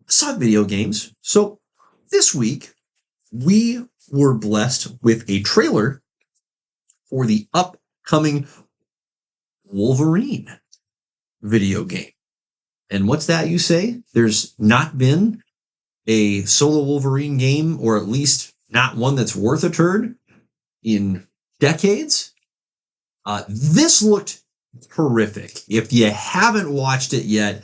saw video games. So this week, we were blessed with a trailer for the upcoming Wolverine video game. And what's that, you say? There's not been a solo Wolverine game, or at least not one that's worth a turd, in decades. This looked horrific. If you haven't watched it yet,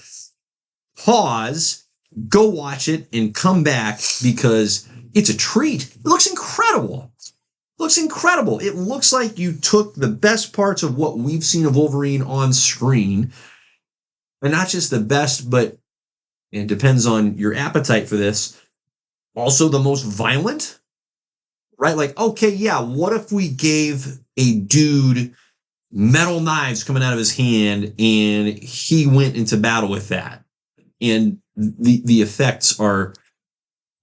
pause, go watch it, and come back, because it's a treat. It looks incredible. It looks like you took the best parts of what we've seen of Wolverine on screen, and not just the best, but it depends on your appetite for this, also the most violent, right? Like, okay, yeah, what if we gave a dude metal knives coming out of his hand and he went into battle with that? And the effects are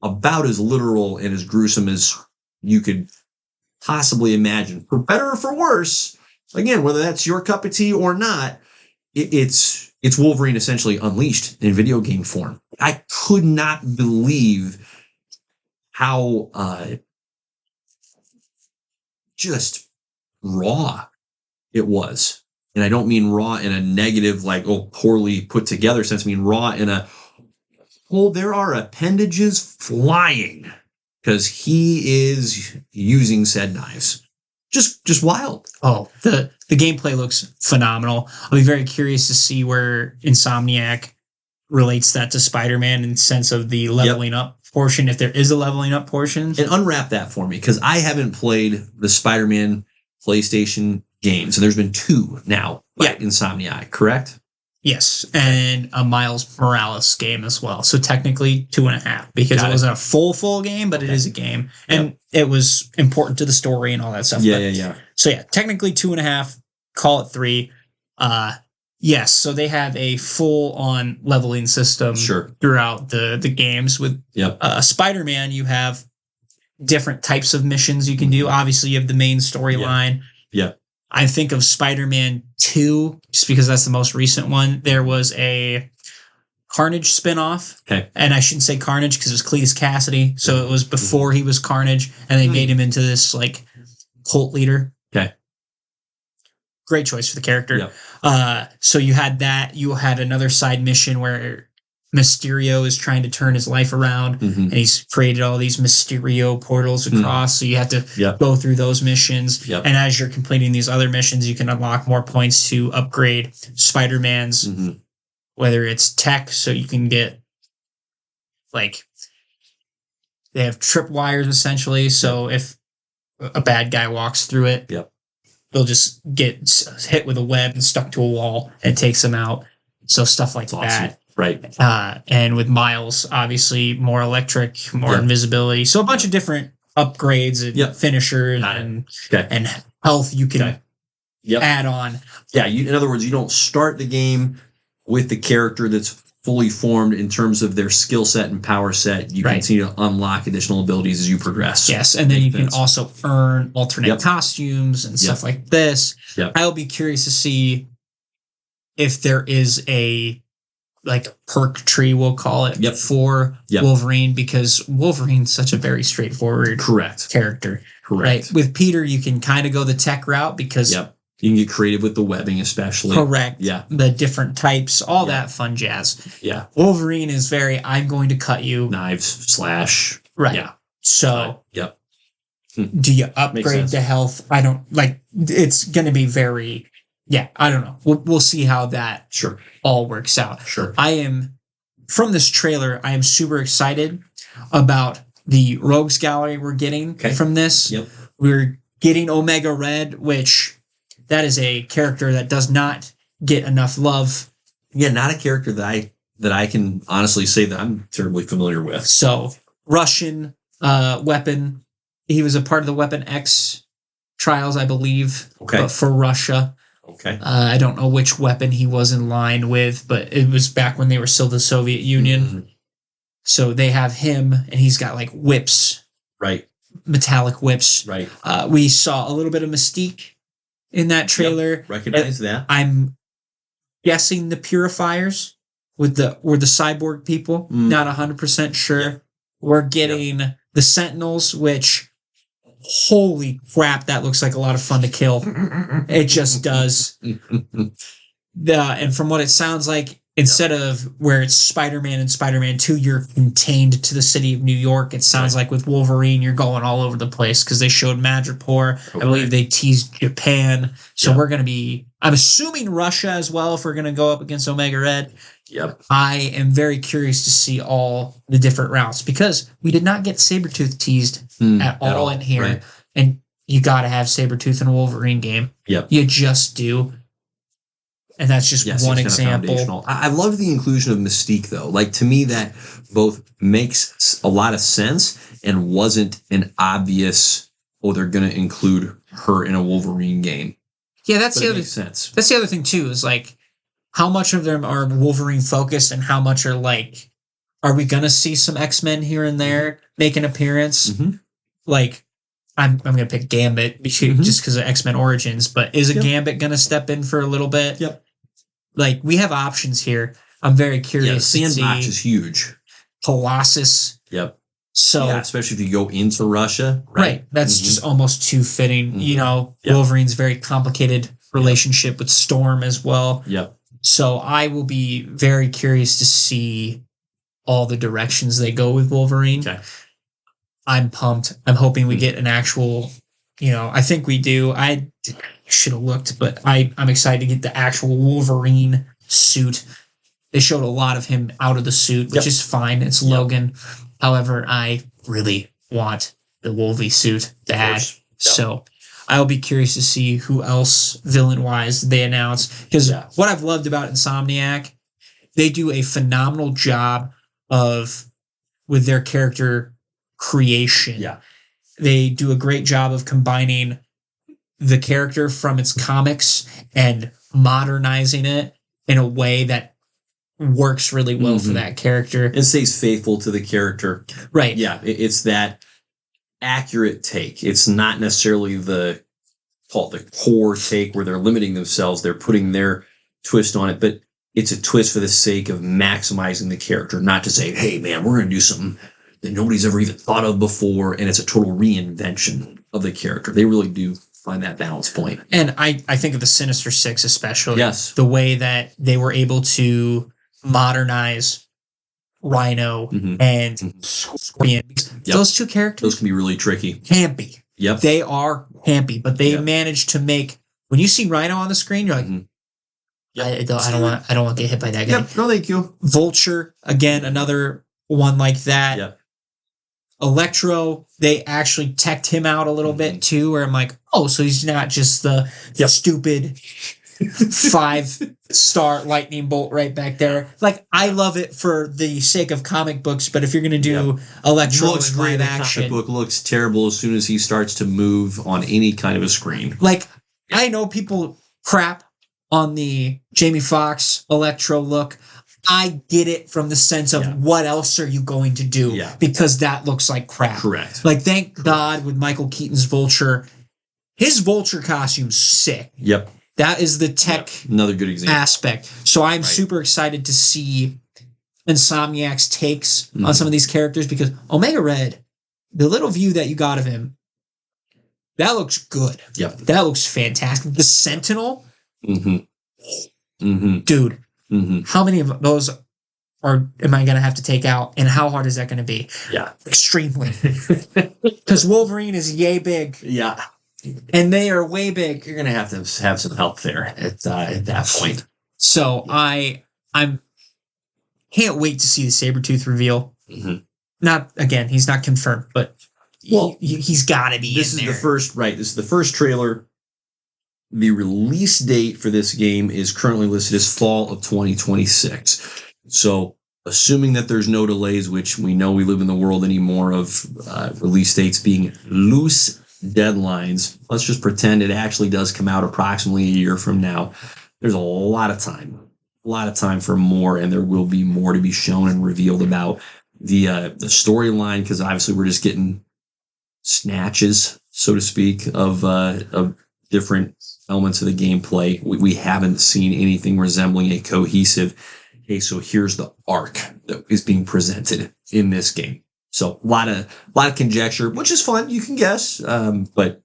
about as literal and as gruesome as you could possibly imagine. For better or for worse, again, whether that's your cup of tea or not, it's Wolverine essentially unleashed in video game form. I could not believe how just raw it was. And I don't mean raw in a negative, like, poorly put together sense. I mean raw in a, there are appendages flying because he is using said knives. Just wild. Oh, the gameplay looks phenomenal. I'll be very curious to see where Insomniac relates that to Spider-Man in sense of the leveling up portion, if there is a leveling up portion. And unwrap that for me, because I haven't played the Spider-Man PlayStation games, and there's been 2 now by Insomniac, correct? Yes, and a Miles Morales game as well. So technically 2.5, because it wasn't a full game, but it is a game. And it was important to the story and all that stuff. Yeah. So yeah, technically 2.5, call it 3. Yes, so they have a full-on leveling system throughout the games. With Spider-Man, you have different types of missions you can do. Obviously, you have the main storyline. Yeah. I think of Spider-Man 2, just because that's the most recent one. There was a Carnage spinoff. Okay. And I shouldn't say Carnage because it was Cletus Cassidy. So it was before he was Carnage, and they made him into this, like, cult leader. Okay. Great choice for the character. Yeah. So you had that. You had another side mission where Mysterio is trying to turn his life around, and he's created all these Mysterio portals across. So you have to go through those missions. And as you're completing these other missions, you can unlock more points to upgrade Spider-Man's, whether it's tech, so you can get, like, they have tripwires essentially. So if a bad guy walks through it, they'll just get hit with a web and stuck to a wall, and it takes them out. So stuff like that. Right. And with Miles, obviously more electric, more invisibility. So a bunch of different upgrades and finishers and health you can add on. Yeah. In other words, you don't start the game with the character that's fully formed in terms of their skill set and power set. You continue to unlock additional abilities as you progress. Yes. And then you can also earn alternate costumes and stuff like this. I'll be curious to see if there is a, like, a perk tree, we'll call it, for Wolverine, because Wolverine's such a very straightforward character. Right? With Peter, you can kind of go the tech route because you can get creative with the webbing, especially. The different types, all that fun jazz. Wolverine is very, I'm going to cut you. Knives, slash. So do you upgrade the health? I don't, like, it's going to be very... I don't know. We'll see how that all works out. From this trailer, I am super excited about the Rogues Gallery we're getting from this. We're getting Omega Red, which that is a character that does not get enough love. Not a character that I can honestly say that I'm terribly familiar with. So, Russian weapon. He was a part of the Weapon X trials, I believe, but for Russia. I don't know which weapon he was in line with, but it was back when they were still the Soviet Union. So they have him, and he's got, like, whips. Metallic whips. We saw a little bit of Mystique in that trailer. Recognize that. I'm guessing the Purifiers with the cyborg people. Not 100% sure. Yep. We're getting the Sentinels, which, holy crap, that looks like a lot of fun to kill. It just does. And from what it sounds like, instead of where it's Spider-Man and Spider-Man 2, you're contained to the city of New York. It sounds like with Wolverine, you're going all over the place because they showed Madripoor. Okay. I believe they teased Japan. So we're going to be, I'm assuming Russia as well if we're going to go up against Omega Red. Yep. I am very curious to see all the different routes because we did not get Sabretooth teased at all in here. Right. And you got to have Sabretooth in a Wolverine game. Yep. You just do. And that's just one example. I love the inclusion of Mystique, though. Like, to me, that both makes a lot of sense and wasn't an obvious, they're going to include her in a Wolverine game. Yeah, that's the other sense. That's the other thing, too, is like, how much of them are Wolverine focused and how much are like, are we going to see some X-Men here and there make an appearance? Mm-hmm. Like, I'm going to pick Gambit just because of X-Men Origins, but is a Gambit going to step in for a little bit? Yep. Like, we have options here. I'm very curious. Yeah, the sandbox is huge. Colossus. Yep. So, especially if you go into Russia. Right. That's just almost too fitting. Mm-hmm. You know, Wolverine's very complicated relationship with Storm as well. Yep. So I will be very curious to see all the directions they go with Wolverine. Okay. I'm pumped. I'm hoping we get an actual, I think we do. I should have looked, but I'm excited to get the actual Wolverine suit. They showed a lot of him out of the suit, which is fine. It's Logan. However, I really want the Wolvie suit to add. So I'll be curious to see who else villain-wise they announce. Because what I've loved about Insomniac, they do a phenomenal job with their character creation. Yeah. They do a great job of combining the character from its comics and modernizing it in a way that works really well for that character. It stays faithful to the character. Right. Yeah, it's that accurate take. It's not necessarily the core take where they're limiting themselves. They're putting their twist on it, but it's a twist for the sake of maximizing the character, not to say, hey, man, we're going to do something that nobody's ever even thought of before, and it's a total reinvention of the character. They really do find that balance point. And I think of the Sinister Six especially. Yes. The way that they were able to modernize Rhino and Scorpion. Those two characters. Those can be really tricky. Campy. Yep. They are campy, but they managed to make, when you see Rhino on the screen, you're like, I don't want to get hit by that guy. Yep. No, thank you. Vulture, again, another one like that. Yep. Electro, they actually teched him out a little bit too, where I'm like, so he's not just the stupid 5-star lightning bolt right back there. Like, I love it for the sake of comic books, but if you're going to do Electro in live action, the comic book looks terrible as soon as he starts to move on any kind of a screen. Like, I know people crap on the Jamie Foxx Electro look. I get it from the sense of what else are you going to do? Yeah. Because that looks like crap. Correct. Like, thank God with Michael Keaton's Vulture, his Vulture costume's sick. Yep. That is the tech another good example aspect. So I'm super excited to see Insomniac's takes on some of these characters because Omega Red, the little view that you got of him, that looks good. Yep. That looks fantastic. The Sentinel, dude. How many of those am I going to have to take out, and how hard is that going to be? Yeah. Extremely. Because Wolverine is yay big. Yeah. And they are way big. You're going to have some help there at that point. So I'm can't wait to see the Sabretooth reveal. Not, again, he's not confirmed, but he's got to be This is the first trailer. The release date for this game is currently listed as fall of 2026. So, assuming that there's no delays, which we know we live in the world anymore of release dates being loose deadlines, let's just pretend it actually does come out approximately a year from now. There's a lot of time for more, and there will be more to be shown and revealed about the storyline, because obviously we're just getting snatches, so to speak, of different elements of the gameplay. We haven't seen anything resembling a cohesive okay, so here's the arc that is being presented in this game. So a lot of conjecture, which is fun. You can guess, but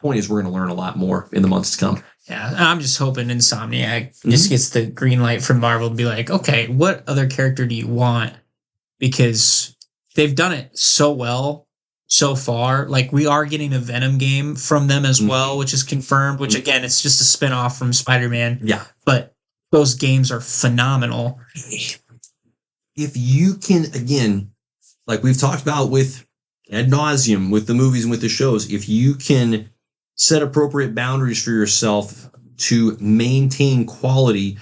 point is we're going to learn a lot more in the months to come. Yeah, I'm just hoping Insomniac just gets the green light from Marvel to be like, okay, what other character do you want? Because they've done it so well so far. Like, we are getting a Venom game from them as well, which is confirmed, which again, it's just a spinoff from Spider-Man. Yeah. But those games are phenomenal. If you can, again, like we've talked about with ad nauseum, with the movies and with the shows, if you can set appropriate boundaries for yourself to maintain quality,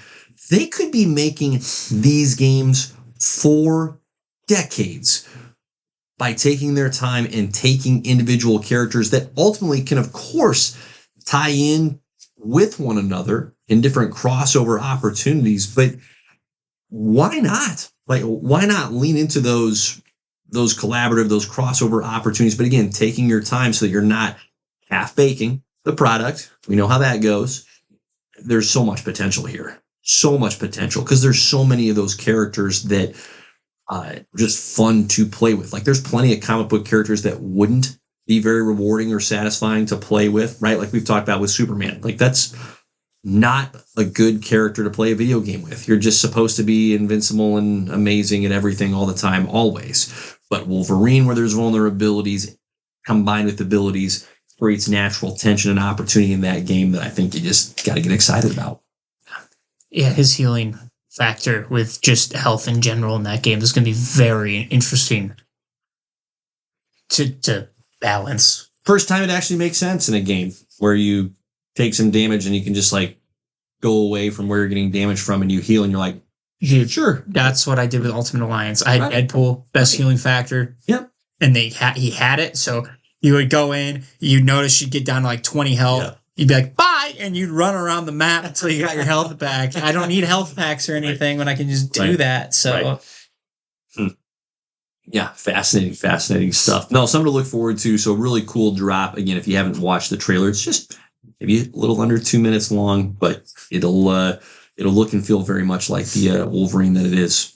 they could be making these games for decades by taking their time and taking individual characters that ultimately can, of course, tie in with one another in different crossover opportunities. But why not? Like, why not lean into those collaborative, those crossover opportunities? But again, taking your time so that you're not half baking the product. We know how that goes. There's so much potential here. So much potential because there's so many of those characters that just fun to play with. Like, there's plenty of comic book characters that wouldn't be very rewarding or satisfying to play with, right? Like we've talked about with Superman. Like, that's not a good character to play a video game with. You're just supposed to be invincible and amazing at everything all the time, always. But Wolverine, where there's vulnerabilities combined with abilities, creates natural tension and opportunity in that game that I think you just got to get excited about. Yeah, his healing factor with just health in general in that game is going to be very interesting to balance. First time it actually makes sense in a game where you take some damage and you can just like go away from where you're getting damage from and you heal and you're like, sure. That's what I did with Ultimate Alliance. I had Deadpool, best healing factor. Yep. And he had it. So you would go in, you'd notice you'd get down to like 20 health. Yeah. You'd be like, bye, and you'd run around the map until you got your health back. I don't need health packs or anything when I can just do that. So, yeah, fascinating stuff. No, something to look forward to. So, really cool drop. Again, if you haven't watched the trailer, it's just maybe a little under 2 minutes long, but it'll look and feel very much like the Wolverine that it is.